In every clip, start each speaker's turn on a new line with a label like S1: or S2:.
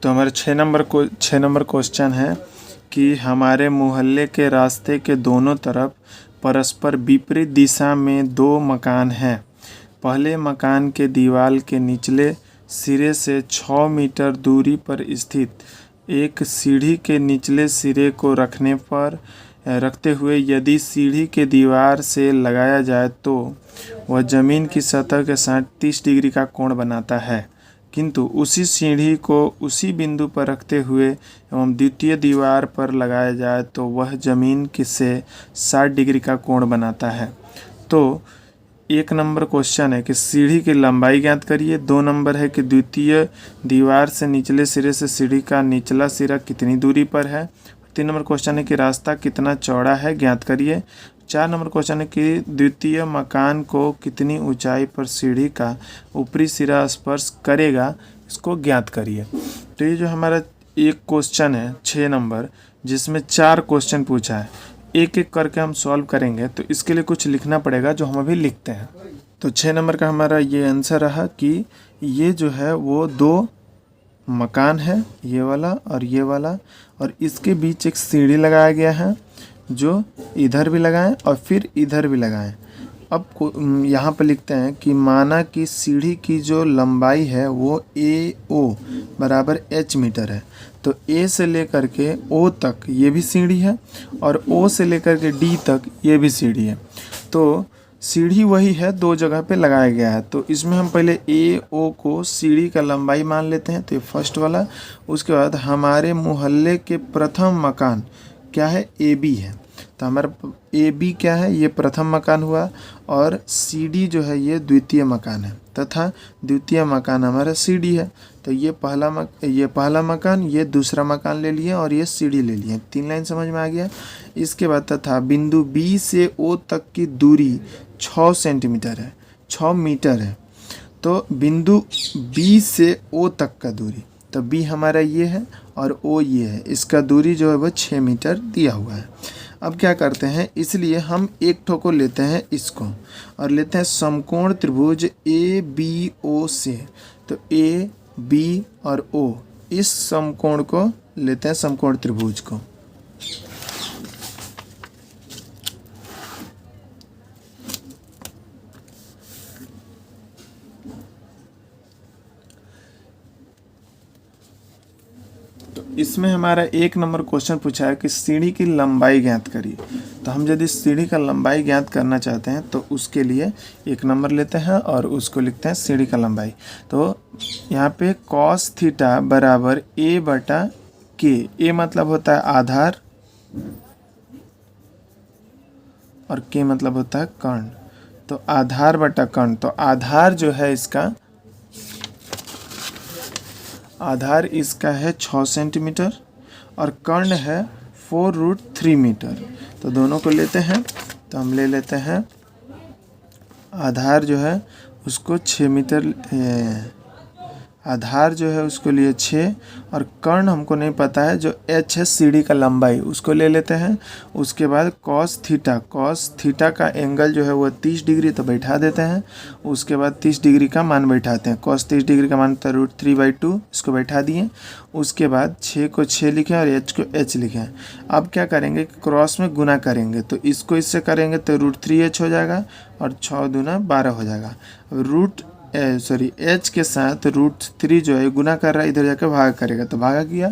S1: तो हमारे 6 number question है कि हमारे मोहल्ले के रास्ते के दोनों तरफ परस्पर विपरीत दिशा में 2 मकान हैं। पहले मकान के दीवार के निचले सिरे से 6 मीटर दूरी पर स्थित एक सीढ़ी के निचले सिरे को रखते हुए यदि सीढ़ी के दीवार से लगाया जाए तो वह ज़मीन की सतह के साथ 30 डिग्री का कोण बनाता है, किंतु उसी सीढ़ी को उसी बिंदु पर रखते हुए एवं द्वितीय दीवार पर लगाया जाए तो वह ज़मीन से 60 डिग्री का कोण बनाता है। तो 1 नंबर क्वेश्चन है कि सीढ़ी की लंबाई ज्ञात करिए। 2 नंबर है कि द्वितीय दीवार से निचले सिरे से सीढ़ी का निचला सिरा कितनी दूरी पर है। 3 नंबर क्वेश्चन है कि रास्ता कितना चौड़ा है, ज्ञात करिए। 4 नंबर क्वेश्चन है कि द्वितीय मकान को कितनी ऊंचाई पर सीढ़ी का ऊपरी सिरा स्पर्श करेगा, इसको ज्ञात करिए। तो ये जो हमारा एक क्वेश्चन है 6 नंबर, जिसमें 4 क्वेश्चन पूछा है, एक एक करके हम सॉल्व करेंगे। तो इसके लिए कुछ लिखना पड़ेगा जो हम अभी लिखते हैं। तो 6 नंबर का हमारा ये आंसर रहा कि ये जो है वो 2 मकान है, ये वाला और ये वाला, और इसके बीच एक सीढ़ी लगाया गया है जो इधर भी लगाएं और फिर इधर भी लगाएं। अब यहाँ पर लिखते हैं कि माना कि सीढ़ी की जो लंबाई है वो AO बराबर H मीटर है। तो A से लेकर के O तक ये भी सीढ़ी है और O से लेकर के D तक ये भी सीढ़ी है। तो सीढ़ी वही है, 2 जगह पे लगाया गया है। तो इसमें हम पहले AO को सीढ़ी का लंबाई मान लेते हैं, तो ये फर्स्ट वाला। उसके बाद हमारे मोहल्ले के प्रथम मकान क्या है, AB है। तो हमारा AB क्या है, ये प्रथम मकान हुआ, और CD जो है ये द्वितीय मकान है, तथा द्वितीय मकान हमारा CD है। तो ये पहला मकान, ये दूसरा मकान ले लिए और ये CD ले लिए। 3 लाइन समझ में आ गया। इसके बाद तथा बिंदु B से O तक की दूरी 6 सेंटीमीटर है, 6 मीटर है। तो बिंदु B से O तक का दूरी, तो B हमारा ये है और O ये है, इसका दूरी जो है वो 6 मीटर दिया हुआ है। अब क्या करते हैं, इसलिए हम एक ठो को लेते हैं इसको और लेते हैं समकोण त्रिभुज ABO से। तो AB और O, इस समकोण को लेते हैं, समकोण त्रिभुज को। इसमें हमारा 1 नंबर क्वेश्चन पूछा है कि सीढ़ी की लंबाई ज्ञात करिए। तो हम यदि सीढ़ी का लंबाई ज्ञात करना चाहते हैं तो उसके लिए 1 नंबर लेते हैं और उसको लिखते हैं सीढ़ी का लंबाई। तो यहाँ पे cos थीटा बराबर A/K। A मतलब होता है आधार और K मतलब होता है कर्ण। तो आधार बटा कर्ण, तो आधार जो है इसका, आधार इसका है 6 सेंटीमीटर और कर्ण है 4√3 मीटर। तो दोनों को लेते हैं, तो हम ले लेते हैं आधार जो है उसको 6 मीटर, आधार जो है उसको लिए 6 और कर्ण हमको नहीं पता है, जो H है सीढ़ी का लंबाई, उसको ले लेते हैं। उसके बाद cos थीटा का एंगल जो है वो 30 डिग्री, तो बैठा देते हैं। उसके बाद 30 डिग्री का मान बैठाते हैं। cos 30 डिग्री का मान था √3/2, इसको बैठा दिए। उसके बाद 6 को 6 लिखें और H को H लिखें। अब क्या करेंगे, क्रॉस में गुना करेंगे, तो इसको इससे करेंगे तो √3H हो जाएगा और 6 दूना 12 हो जाएगा। अब H के साथ √3 जो है गुना कर रहा है, इधर जाकर भाग करेगा, तो भागा किया।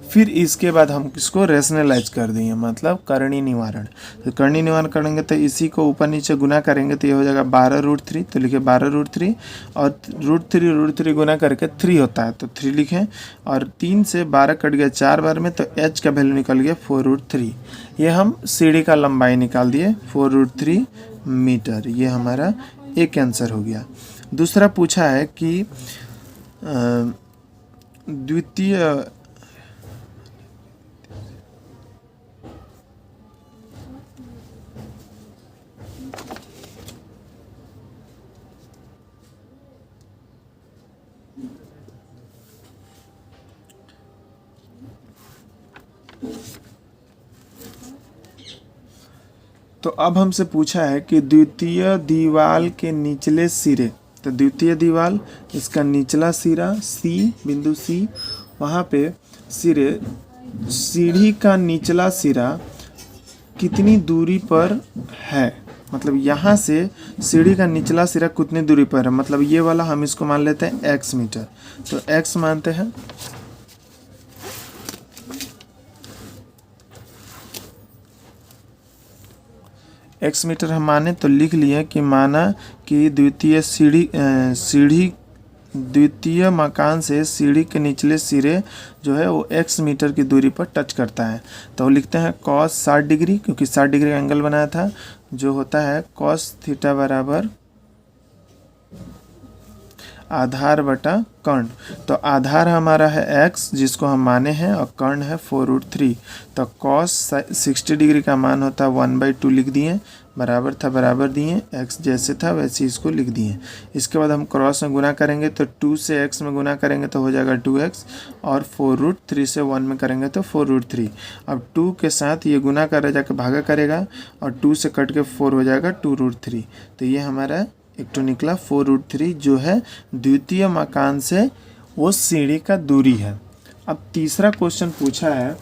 S1: फिर इसके बाद हम इसको रेशनलाइज कर देंगे, मतलब करणीय निवारण। तो करणीय निवारण करेंगे तो इसी को ऊपर नीचे गुना करेंगे तो ये हो जाएगा 12√3। तो लिखे 12√3 और √3 गुना करके 3 होता है, तो 3 लिखें। और 3 से 12 कट गया 4 बार में, तो H का वैल्यू निकल गया 4√3। ये हम सीढ़ी का लंबाई निकाल दिए 4√3 मीटर। ये हमारा एक आंसर हो गया। दूसरा पूछा है कि द्वितीय तो अब हमसे पूछा है कि द्वितीय दीवार के निचले सिरे, तो द्वितीय दीवार इसका निचला सिरा C, बिंदु C, वहाँ पे सीढ़ी का निचला सिरा कितनी दूरी पर है, मतलब यहाँ से सीढ़ी का निचला सिरा कितनी दूरी पर है, मतलब ये वाला हम इसको मान लेते हैं x मीटर। तो x मानते हैं, x मीटर हम माने तो लिख लिए कि माना कि द्वितीय मकान से सीढ़ी के निचले सिरे जो है वो x मीटर की दूरी पर टच करता है। तो लिखते हैं cos 60 डिग्री, क्योंकि 60 डिग्री का एंगल बनाया था, जो होता है cos थीटा बराबर आधार बटा कर्ण। तो आधार हमारा है x जिसको हम माने हैं, और कर्ण है 4√3। तो cos 60 डिग्री का मान होता है 1/2 लिख दिए, बराबर था बराबर दिए, x जैसे था वैसे इसको लिख दिए। इसके बाद हम क्रॉस में गुना करेंगे तो 2 से x में गुना करेंगे तो हो जाएगा 2x, और 4√3 से 1 में करेंगे तो 4√3। अब 2 के साथ ये गुना कर जाकर भागा करेगा, और 2 से कट के 4 हो जाएगा 2√3। तो ये हमारा एक तो निकला 4√3 जो है द्वितीय मकान से वो सीढ़ी का दूरी है। अब तीसरा क्वेश्चन पूछा है,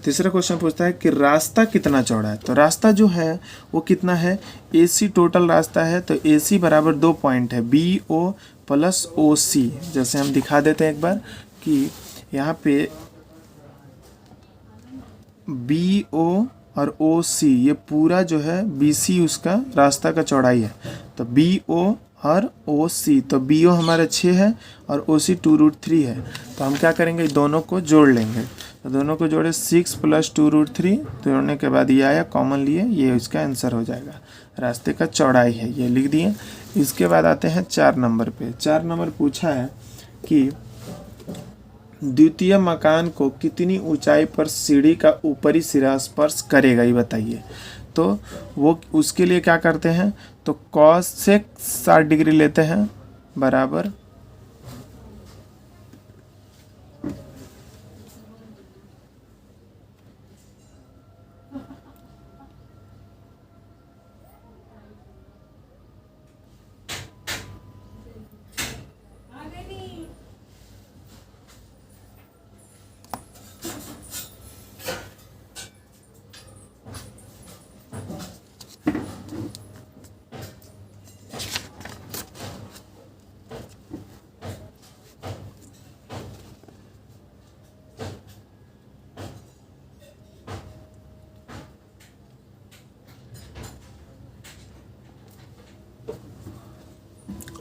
S1: तीसरा क्वेश्चन पूछता है कि रास्ता कितना चौड़ा है। तो रास्ता जो है वो कितना है, AC टोटल रास्ता है, तो AC बराबर 2 पॉइंट है, BO प्लस OC। जैसे हम दिखा देते हैं एक बार कि यहाँ पे BO और OC ये पूरा जो है BC उसका रास्ता का चौड़ाई है। तो BO और OC, तो BO हमारा 6 है और OC 2√3 है। तो हम क्या करेंगे, दोनों को जोड़ लेंगे। तो दोनों को जोड़े 6 + 2√3, जोड़ने के बाद ये आया, कॉमन लिए, ये इसका आंसर हो जाएगा, रास्ते का चौड़ाई है, ये लिख दिए। इसके बाद आते हैं 4 नंबर पे। 4 नंबर पूछा है कि द्वितीय मकान को कितनी ऊंचाई पर सीढ़ी का ऊपरी सिरा स्पर्श करेगा, ये बताइए। तो वो उसके लिए क्या करते हैं, तो cos से 60 डिग्री लेते हैं बराबर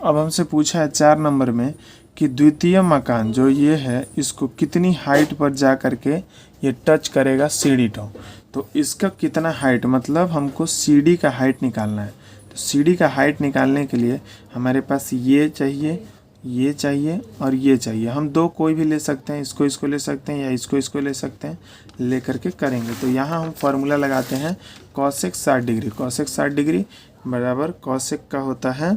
S1: अब हमसे पूछा है 4 नंबर में कि द्वितीय मकान जो ये है इसको कितनी हाइट पर जा करके ये टच करेगा सीढ़ी टो। तो इसका कितना हाइट, मतलब हमको सीढ़ी का हाइट निकालना है। तो सीढ़ी का हाइट निकालने के लिए हमारे पास ये चाहिए, ये चाहिए और ये चाहिए। हम दो कोई भी ले सकते हैं, इसको ले सकते हैं या इसको ले सकते हैं, ले करके करेंगे। तो यहाँ हम फार्मूला लगाते हैं cosec 60 डिग्री। cosec 60 डिग्री बराबर cosec का होता है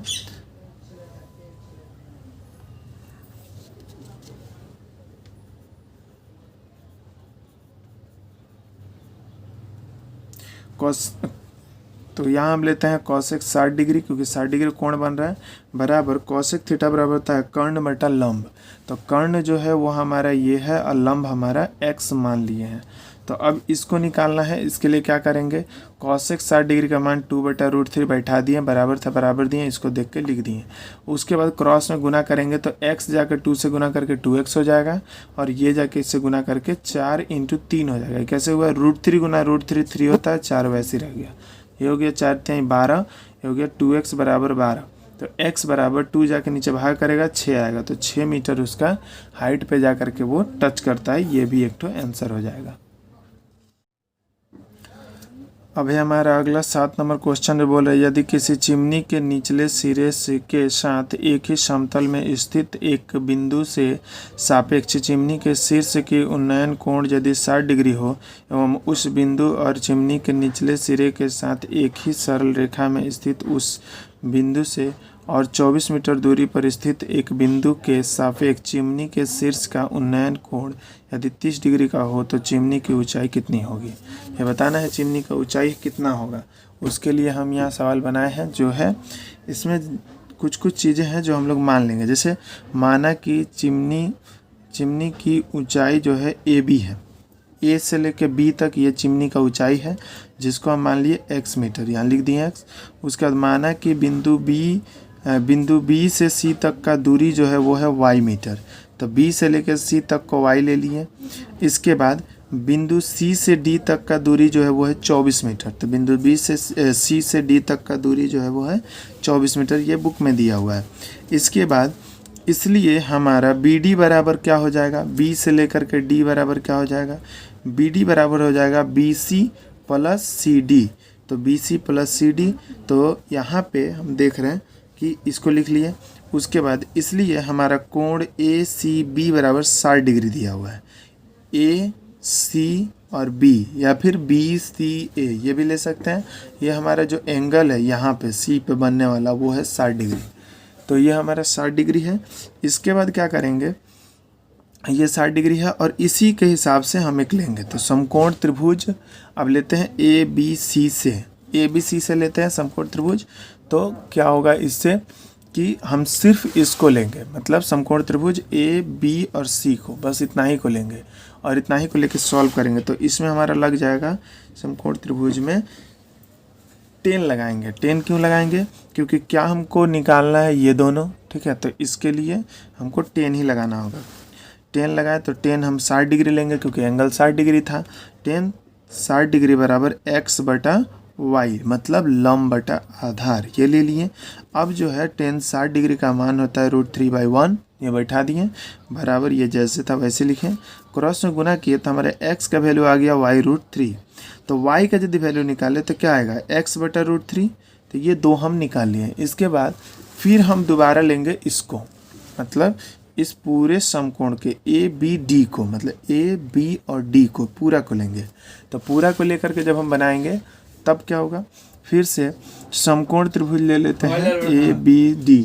S1: तो यहाँ हम लेते हैं cosec 60 डिग्री, क्योंकि 60 डिग्री कोण बन रहा है, बराबर cosec थीटा बराबर होता है कर्ण बटा लंब। तो कर्ण जो है वो हमारा ये है और लंब हमारा x मान लिए हैं। तो अब इसको निकालना है, इसके लिए क्या करेंगे, cosec 60 डिग्री का मान 2/√3 बैठा दिए, बराबर था बराबर दिए, इसको देख के लिख दिए। उसके बाद क्रॉस में गुना करेंगे तो x जाकर 2 से गुना करके 2x हो जाएगा, और ये जाके इससे गुना करके 4 × 3 हो जाएगा। कैसे हुआ, √3 गुना √3 3 होता है, 4 वैसे रह गया। ये हो गया 4 × 3 12, ये हो गया 2x बराबर 12। तो x बराबर 2 जाके नीचे भाग करेगा 6 आएगा, तो 6 मीटर उसका हाइट पे जा करके वो टच करता है। ये भी एक तो आंसर हो जाएगा। अभी हमारा अगला 7 नंबर क्वेश्चन में बोल रहा है, यदि किसी चिमनी के निचले सिरे से के साथ एक ही समतल में स्थित एक बिंदु से सापेक्ष चिमनी के शीर्ष की उन्नयन कोण यदि 60 डिग्री हो एवं उस बिंदु और चिमनी के निचले सिरे के साथ एक ही सरल रेखा में स्थित उस बिंदु से और 24 मीटर दूरी पर स्थित एक बिंदु के सापेक्ष चिमनी के शीर्ष का उन्नयन कोण यदि 30 डिग्री का हो तो चिमनी की ऊंचाई कितनी होगी। ये बताना है चिमनी का ऊंचाई कितना होगा। उसके लिए हम यहाँ सवाल बनाए हैं, जो है इसमें कुछ कुछ चीज़ें हैं जो हम लोग मान लेंगे। जैसे माना कि चिमनी की ऊंचाई जो है AB है, A से लेकर B तक ये चिमनी का ऊंचाई है, जिसको हम मान लिए x मीटर, यहाँ लिख दिए x। उसके बाद माना कि बिंदु B से C तक का दूरी जो है वो है y मीटर, तो B से लेकर C तक को y ले लिए। इसके बाद बिंदु C से D तक का दूरी जो है वो है 24 मीटर, तो बिंदु C से D तक का दूरी जो है वो है 24 मीटर, ये बुक में दिया हुआ है। इसके बाद इसलिए हमारा BD बराबर क्या हो जाएगा, B से लेकर के D बराबर क्या हो जाएगा, BD बराबर हो जाएगा BC प्लस CD, तो BC प्लस CD, तो यहाँ पे हम देख रहे हैं कि इसको लिख लिए। उसके बाद इसलिए हमारा कोण ACB बराबर 60 डिग्री दिया हुआ है, AC और B या फिर BCA ये भी ले सकते हैं। ये हमारा जो एंगल है यहाँ पे C पे बनने वाला वो है 60 डिग्री, तो ये हमारा 60 डिग्री है। इसके बाद क्या करेंगे, ये 60 डिग्री है और इसी के हिसाब से हम एक लेंगे, तो समकोण त्रिभुज अब लेते हैं ABC से लेते हैं समकोण त्रिभुज। तो क्या होगा इससे कि हम सिर्फ इसको लेंगे, मतलब समकोण त्रिभुज AB और C को, बस इतना ही को लेंगे और इतना ही को लेके सॉल्व करेंगे। तो इसमें हमारा लग जाएगा समकोण त्रिभुज में 10 लगाएंगे। 10 क्यों लगाएंगे, क्योंकि क्या हमको निकालना है ये दोनों, ठीक है, तो इसके लिए हमको 10 ही लगाना होगा। 10 लगाए तो 10 हम 60 डिग्री लेंगे क्योंकि एंगल 60 डिग्री था। 10 60 डिग्री बराबर x बटा y, मतलब लंब बटा आधार, ये ले लिए। अब जो है 10 60 डिग्री का मान होता है √3/1, ये बैठा दिए बराबर, ये जैसे था वैसे लिखें। क्रॉस में गुना किए तो हमारे x का वैल्यू आ गया y√3, तो y का यदि वैल्यू निकाले तो क्या आएगा x बटा √3, तो ये दो हम निकाल लिए। इसके बाद फिर हम दोबारा लेंगे इसको, मतलब इस पूरे समकोण के ABD को, मतलब AB और D को पूरा को लेंगे। तो पूरा को लेकर के जब हम बनाएंगे तब क्या होगा, फिर से समकोण त्रिभुज ले लेते हैं ABD।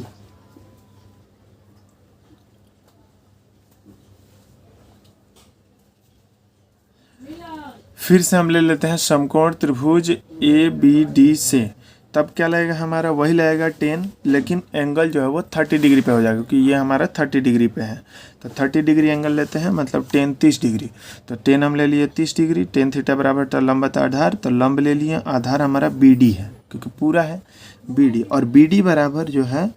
S1: फिर से हम ले लेते हैं समकोण त्रिभुज ABD से, तब क्या लगेगा हमारा, वही लगेगा 10, लेकिन एंगल जो है वो 30 डिग्री पे हो जाएगा क्योंकि ये हमारा 30 डिग्री पे है। तो 30 डिग्री एंगल लेते हैं, मतलब 10 30 डिग्री, तो 10 हम ले लिए 30 डिग्री। 10 थीटा बराबर था लंब बटा आधार, तो लंब ले लिए, आधार हमारा BD है क्योंकि पूरा है BD, और BD बराबर जो है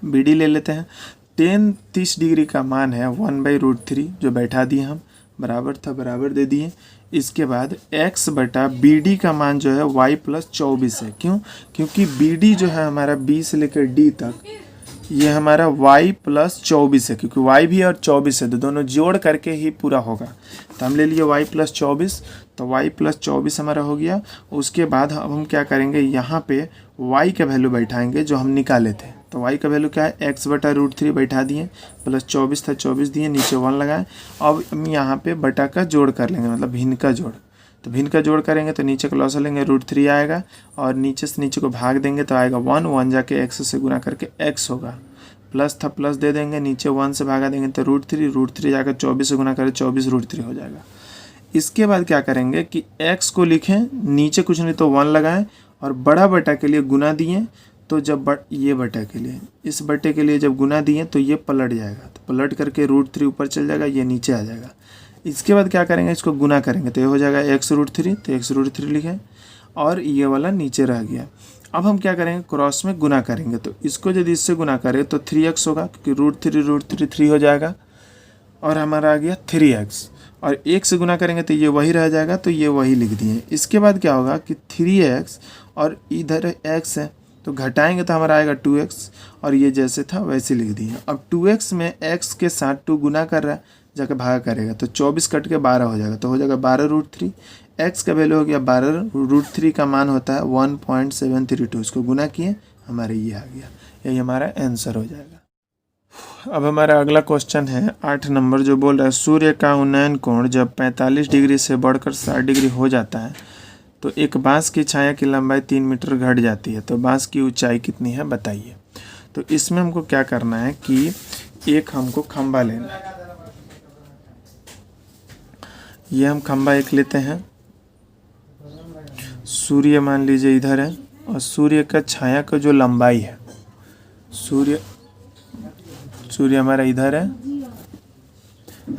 S1: BD ले लेते हैं। 10 30 डिग्री का मान है 1/√3, जो बैठा दिए हम, बराबर था बराबर दे दिए। इसके बाद x बटा BD का मान जो है y प्लस 24 है। क्यों, क्योंकि BD जो है हमारा B से लेकर D तक, ये हमारा y प्लस 24 है, क्योंकि y भी और 24 है तो दोनों जोड़ करके ही पूरा होगा। तो हम ले लिए y प्लस 24, तो y प्लस 24 हमारा हो गया। उसके बाद अब हम क्या करेंगे, यहाँ पे y का वैल्यू बैठाएंगे जो हम निकाले थे। तो y का वैल्यू क्या है, x बटा √3 बैठा दिए, प्लस 24 था 24 दिए, नीचे 1 लगाए। अब हम यहाँ पे बटा का जोड़ कर लेंगे, मतलब भिन्न का जोड़। तो भिन्न का जोड़ करेंगे तो नीचे का लॉस लेंगे, √3 आएगा और नीचे से नीचे को भाग देंगे तो आएगा 1 जाके x से गुना करके x होगा, प्लस था प्लस दे देंगे, नीचे 1 से भागा देंगे तो √3 जाकर 24 से गुना करें 24√3 हो जाएगा। इसके बाद क्या करेंगे कि x को लिखें, नीचे कुछ नहीं तो 1 लगाएं और बड़ा बटा के लिए गुना दिए, तो जब ये बटा के लिए, इस बटे के लिए जब गुना दिए तो ये पलट जाएगा, तो पलट करके √3 ऊपर चल जाएगा, ये नीचे आ जाएगा। इसके बाद क्या करेंगे, इसको गुना करेंगे तो ये हो जाएगा x√3, तो x√3 लिखें और ये वाला नीचे रह गया। अब हम क्या करेंगे, क्रॉस में गुना करेंगे, तो इसको यदि इससे गुना करें तो 3x होगा क्योंकि √3 3 हो जाएगा और हमारा आ गया 3x, और 1 से गुना करेंगे तो ये वही रह जाएगा, तो ये वही लिख दिए। इसके बाद क्या होगा कि 3x और इधर x है तो घटाएंगे तो हमारा आएगा 2x, और ये जैसे था वैसे लिख दिए। अब 2x में x के साथ 2 गुना कर रहा है, जाकर भागा करेगा तो 24 कट के 12 हो जाएगा, तो हो जाएगा 12√3। x का वैल्यू हो गया 12, √3 का मान होता है 1.732, इसको गुना किए हमारे ये आ गया, यही हमारा आंसर हो जाएगा। अब हमारा अगला क्वेश्चन है 8 नंबर, जो बोल रहा है सूर्य का उन्नयन कोण जब 45 डिग्री से बढ़कर 60 डिग्री हो जाता है तो एक बांस की छाया की लंबाई 3 मीटर घट जाती है, तो बांस की ऊंचाई कितनी है बताइए। तो इसमें हमको क्या करना है कि एक हमको खंबा लेना है, ये हम खंबा एक लेते हैं। सूर्य मान लीजिए इधर है, और सूर्य का छाया का जो लंबाई है, सूर्य हमारा इधर है,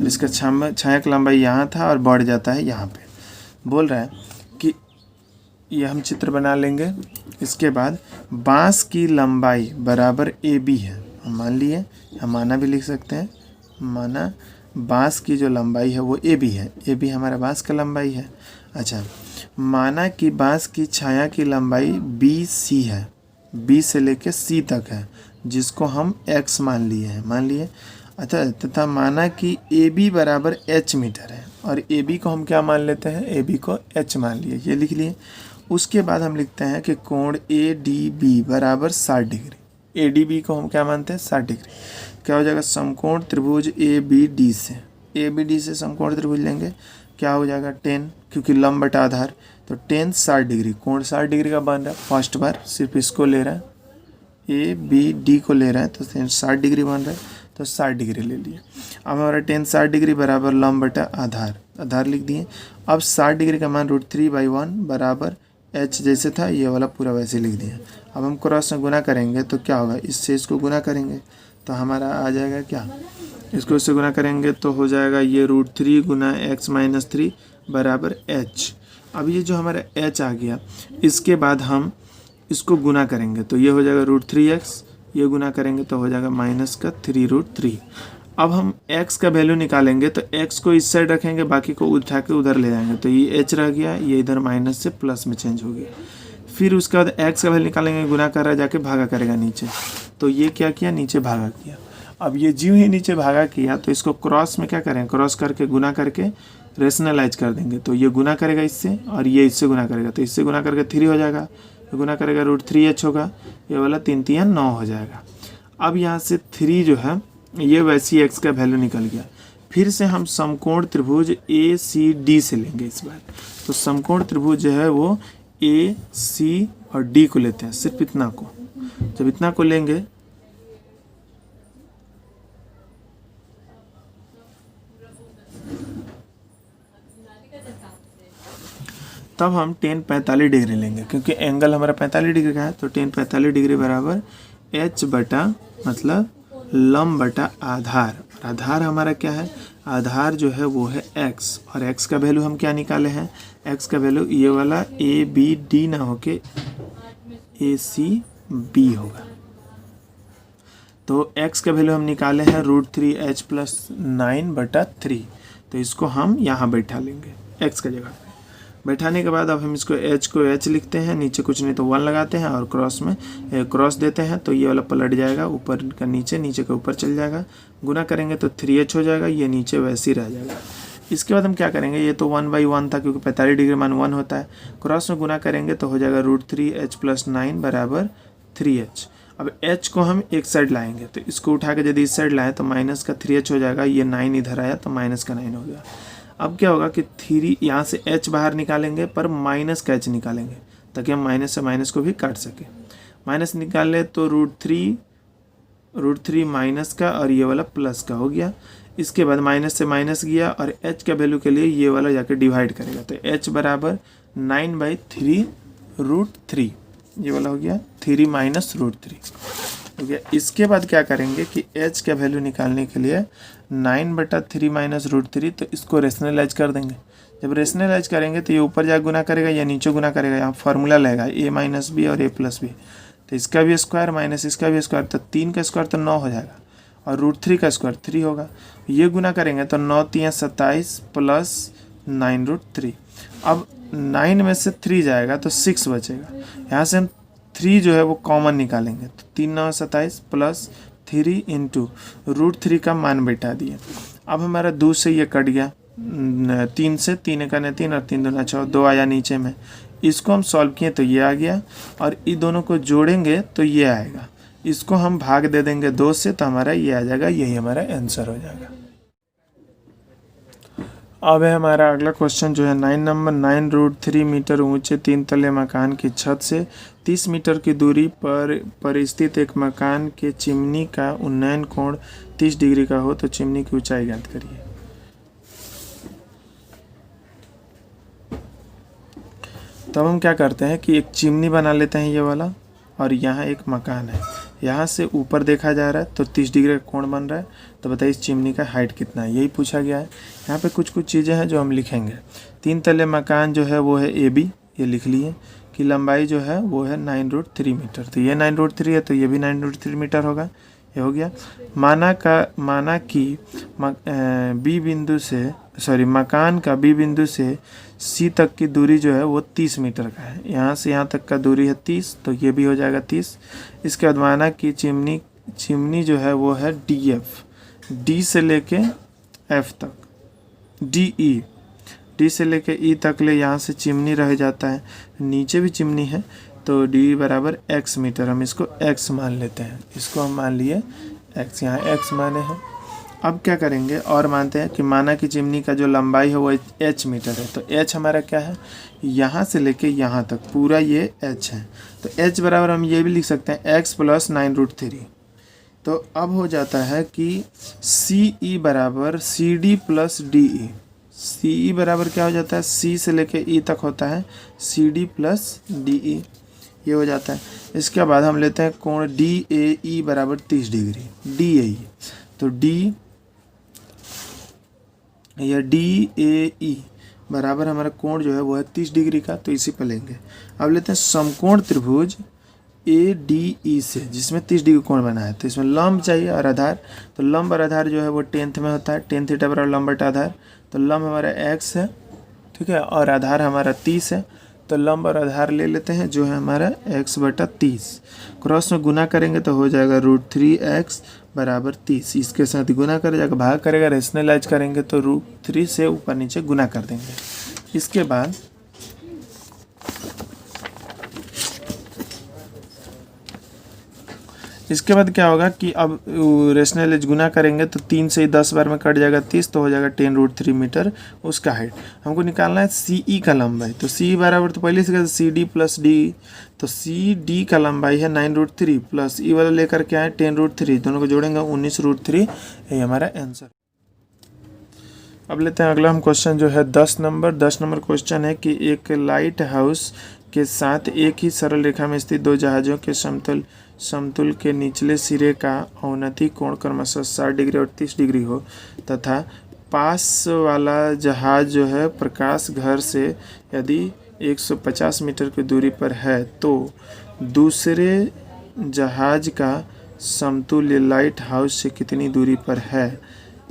S1: इसका छाया का लंबाई यहाँ था और बढ़ जाता है यहाँ पे। बोल रहा है कि ये हम चित्र बना लेंगे। इसके बाद बांस की लंबाई बराबर ए बी है, हम मान लिए, हम माना भी लिख सकते हैं, माना बांस की जो लंबाई है वो ए बी है, ए बी हमारा बांस का लंबाई है। अच्छा, माना कि बांस की छाया की लंबाई बी सी है, बी से लेके सी तक है, जिसको हम एक्स मान लिए हैं, मान लिए। अच्छा, तथा माना कि ए बी बराबर एच मीटर है, और ए बी को हम क्या मान लेते हैं, ए बी को एच मान लिए, ये लिख लिए। उसके बाद हम लिखते हैं कि कोण ए डी बी बराबर 60 डिग्री, ए डी बी को हम क्या मानते हैं, 60 डिग्री। क्या हो जाएगा, समकोण त्रिभुज ए बी डी से समकोण त्रिभुज लेंगे, क्या हो जाएगा 10, क्योंकि लंब बटा आधार, तो 10 60 डिग्री, कोण 60 डिग्री का बन रहा है। फर्स्ट बार सिर्फ इसको ले रहा है, ए बी डी को ले रहा है, तो 60 डिग्री बन रहा है, तो 60 डिग्री ले लिए। अब हमारा 10 60 डिग्री बराबर लंब बटा आधार लिख दिए। अब 60 डिग्री का मान √3/1 बराबर एच जैसे था, ये वाला पूरा वैसे लिख दिया। अब हम क्रॉस में गुना करेंगे तो क्या होगा, इससे इसको गुना करेंगे तो हमारा आ जाएगा क्या, इसको इससे गुना करेंगे तो हो जाएगा ये √3 गुना x-3 बराबर h। अब ये जो हमारा h आ गया, इसके बाद हम इसको गुना करेंगे तो ये हो जाएगा √3x, ये गुना करेंगे तो हो जाएगा -3√3। अब हम x का वैल्यू निकालेंगे तो x को इस साइड रखेंगे, बाकी को उठा के उधर ले जाएंगे, तो ये h रह गया, ये इधर माइनस से प्लस में चेंज हो गया। फिर उसके बाद x का वैल्यू निकालेंगे, गुना कर रहा है, जाके भागा करेगा नीचे, तो ये क्या किया, नीचे भागा किया। अब ये ज्यों ही नीचे भागा किया तो इसको क्रॉस में क्या करें, क्रॉस करके गुना करके रेशनलाइज कर देंगे, तो ये गुना करेगा इससे और ये इससे गुना करेगा, तो इससे गुना करके 3 हो जाएगा, ये गुना करेगा √3h होगा, ये वाला 3 3 9 हो जाएगा। अब यहाँ से 3 जो है ये वैसी x का वैल्यू निकल गया। फिर से हम समकोण त्रिभुज ए सी डी से लेंगे इस बार, तो समकोण त्रिभुज जो है वो ए सी और डी को लेते हैं, सिर्फ इतना को। जब इतना को लेंगे तब हम 10 45 डिग्री लेंगे, क्योंकि एंगल हमारा 45 डिग्री का है, तो 10 45 डिग्री बराबर h बटा मतलब लंब बटा आधार। आधार हमारा क्या है, आधार जो है वो है x, और x का वैल्यू हम क्या निकाले हैं, x का वैल्यू ये वाला ए बी डी ना होके ए सी बी होगा। तो x का वैल्यू हम निकाले हैं √3h + 9/3, तो इसको हम यहाँ बैठा लेंगे x का जगह। बैठाने के बाद अब हम इसको h को h लिखते हैं, नीचे कुछ नहीं तो 1 लगाते हैं और क्रॉस में क्रॉस देते हैं, तो ये वाला पलट जाएगा, ऊपर का नीचे, नीचे का ऊपर चल जाएगा। गुना करेंगे तो 3h हो जाएगा, ये नीचे वैसे ही रह जाएगा। इसके बाद हम क्या करेंगे, ये तो 1/1 था क्योंकि 45 डिग्री मान 1 होता है, क्रॉस में गुना करेंगे तो हो जाएगा √3h + 9 बराबर 3h। अब h को हम एक साइड लाएंगे, तो इसको उठा के यदि इस साइड लाएँ तो माइनस का 3h हो जाएगा, ये 9 इधर आया तो माइनस का 9 हो गया। अब क्या होगा कि 3 यहाँ से h बाहर निकालेंगे पर माइनस का h निकालेंगे, ताकि हम माइनस से माइनस को भी काट सकें। माइनस निकाले तो √3 माइनस का और ये वाला प्लस का हो गया। इसके बाद माइनस से माइनस गया और h का वैल्यू के लिए ये वाला जाकर डिवाइड करेगा, तो h बराबर 9/3√3, ये वाला हो गया 3 - √3 हो गया। इसके बाद क्या करेंगे कि h का वैल्यू निकालने के लिए 9/3 - √3, तो इसको रेशनलाइज कर देंगे। जब रेशनलाइज करेंगे तो ये ऊपर जाकर गुना करेगा या नीचे गुना करेगा, यहाँ फार्मूला लगेगा a - b और a + b, तो इसका भी स्क्वायर माइनस इसका भी स्क्वायर, तो 3 का स्क्वायर तो 9 हो जाएगा और √3 का स्क्वायर 3 होगा। ये गुना करेंगे तो 9 × 3 = 27 + 9√3। अब 9 में से 3 जाएगा तो 6 बचेगा, यहाँ से हम 3 जो है वो कॉमन निकालेंगे, तो 3 × 9 = 27 + 3 × √3 का मान बैठा दिए। अब हमारा 2 से ये कट गया, 3 से 3 × 3 और 3 × 2 = 6, 2 आया नीचे में, इसको हम सॉल्व किए तो ये आ गया, और इन दोनों को जोड़ेंगे तो ये आएगा। इसको हम भाग दे देंगे 2 से, तो हमारा ये आ जाएगा, यही हमारा आंसर हो जाएगा। अब है हमारा अगला क्वेश्चन जो है 9 नंबर। 9√3 मीटर ऊंचे 3 तले मकान की छत से 30 मीटर की दूरी पर स्थित एक मकान के चिमनी का उन्नयन कोण 30 डिग्री का हो तो चिमनी की ऊंचाई ज्ञात करिए। तब हम क्या करते हैं कि एक चिमनी बना लेते हैं ये वाला, और यहाँ एक मकान है, यहाँ से ऊपर देखा जा रहा है तो 30 डिग्री का कोण बन रहा है। तो बताइए इस चिमनी का हाइट कितना है, यही पूछा गया है। यहाँ पे कुछ चीज़ें हैं जो हम लिखेंगे। 3 तले मकान जो है वो है AB, ये लिख लिए कि लंबाई जो है वो है 9√3 मीटर। तो ये 9√3 है तो ये भी 9√3 मीटर होगा, ये हो गया। माना कि बी बिंदु से मकान का बी बिंदु से सी तक की दूरी जो है वो 30 मीटर का है। यहाँ से यहाँ तक का दूरी है 30, तो ये भी हो जाएगा 30। इसके बाद माना कि चिमनी जो है वो है DF, D से लेके F तक, D से लेके E तक ले यहाँ से चिमनी रह जाता है, नीचे भी चिमनी है, तो D बराबर x मीटर, हम इसको x मान लेते हैं, इसको हम मान लिए x, यहाँ x माने हैं। अब क्या करेंगे और मानते हैं कि माना कि चिमनी का जो लंबाई है वो h मीटर है, तो h हमारा क्या है, यहाँ से लेके यहाँ तक पूरा ये h है, तो h बराबर हम ये भी लिख सकते हैं x + 9√3। तो अब हो जाता है कि CE बराबर CD + DE। CE बराबर क्या हो जाता है, C से लेके E तक होता है CD + DE, ये हो जाता है। इसके बाद हम लेते हैं कोण DAE बराबर 30 डिग्री, DAE, तो यह DAE बराबर हमारा कोण जो है वो है 30 डिग्री का, तो इसी पर लेंगे। अब लेते हैं समकोण त्रिभुज ADE से, जिसमें 30 डिग्री कोण बना है, तो इसमें लंब चाहिए और आधार। तो लंब और आधार जो है वो 10th में होता है, 10 थीटा बराबर लंब बटा आधार। तो लंब हमारा x है, ठीक है, और आधार हमारा 30 है, तो लंब और आधार ले लेते हैं जो है हमारा x/30, क्रॉस में गुना करेंगे तो हो जाएगा √3x बराबर 30, इसके साथ गुना कर जाएगा, भाग करेगा, रेशनलाइज करेंगे तो √3 से ऊपर नीचे गुना कर देंगे। इसके बाद क्या होगा कि अब रेशनलाइज गुना करेंगे तो 3 से 10 बार में कट जाएगा 30, तो हो जाएगा 10√3 मीटर उसका हाइट। हमको निकालना है CE का लंबाई, तो CE बराबर तो पहले से CD + DE, तो CD का लंबाई है 9√3 प्लस E वाला लेकर के आए 10√3, दोनों को जोड़ेंगे 19√3, ये हमारा आंसर। अब लेते हैं अगला हम क्वेश्चन जो है 10 नंबर क्वेश्चन है कि एक लाइट हाउस के साथ एक ही सरल रेखा में स्थित दो जहाज़ों के समतुल के निचले सिरे का अवनति कोण क्रमशः 60 डिग्री और 30 डिग्री हो, तथा पास वाला जहाज जो है प्रकाश घर से यदि 150 मीटर की दूरी पर है, तो दूसरे जहाज का समतुल्य लाइट हाउस से कितनी दूरी पर है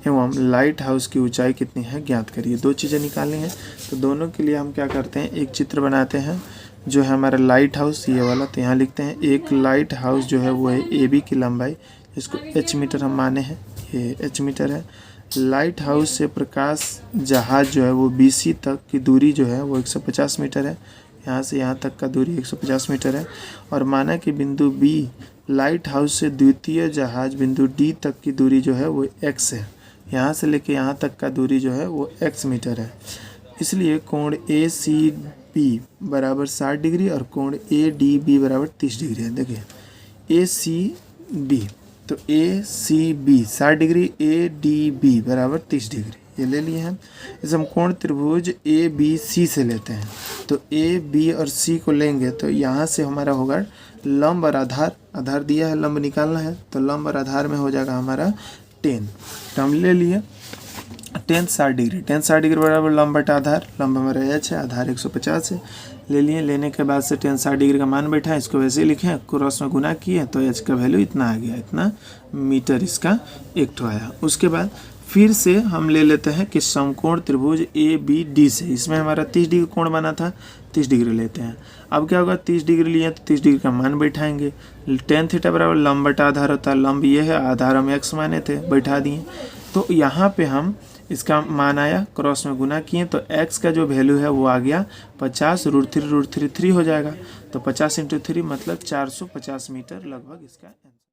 S1: एवं लाइट हाउस की ऊंचाई कितनी है ज्ञात करिए। दो चीज़ें निकालनी है, तो दोनों के लिए हम क्या करते हैं, एक चित्र बनाते हैं जो है हमारा लाइट हाउस ये वाला। तो यहाँ लिखते हैं एक लाइट हाउस जो है वो है AB की लंबाई, जिसको h मीटर हम माने हैं, ये h मीटर है। लाइट हाउस से प्रकाश जहाज जो है वो BC तक की दूरी जो है वो 150 मीटर है, यहाँ से यहाँ तक का दूरी 150 मीटर है। और माना कि बिंदु B लाइट हाउस से द्वितीय जहाज बिंदु D तक की दूरी जो है वो x है, यहाँ से लेके यहाँ तक का दूरी जो है वो x मीटर है। इसलिए कोण ACB बराबर 60 डिग्री और कोण ADB बराबर 30 डिग्री है। देखिए ACB, तो ACB 60 डिग्री, ADB बराबर 30 डिग्री, ये ले लिए हैं। इसे हम कोण त्रिभुज ABC से लेते हैं, तो A, B और C को लेंगे तो यहाँ से हमारा होगा लंब और आधार दिया है, लंब निकालना है, तो लंब और आधार में हो जाएगा हमारा 10, तो हम ले लिए 10 60 डिग्री, 10 60 डिग्री बराबर लंब बटा आधार, लंब हमारा h है, आधार 150 है। ले लिए, लेने के बाद से 10 60 डिग्री का मान बैठा है, इसको वैसे ही लिखें, क्रॉस में गुना किए तो h का वैल्यू इतना आ गया, इतना मीटर इसका एक ठो आया। उसके बाद फिर से हम ले लेते हैं कि समकोण त्रिभुज ABD से, इसमें हमारा 30 डिग्री कोण बना था, 30 डिग्री लेते हैं। अब क्या होगा, 30 डिग्री लिए तो 30 डिग्री का मान बैठाएंगे, tan थीटा बराबर लंब बटा आधार होता है, लंब ये है, आधार हम x माने थे, बैठा दिए। तो यहाँ पे हम इसका मान आया, क्रॉस में गुना किए तो x का जो वैल्यू है वो आ गया 50, √3 √3 3 हो जाएगा, तो 50 × 3 मतलब 450 मीटर लगभग इसका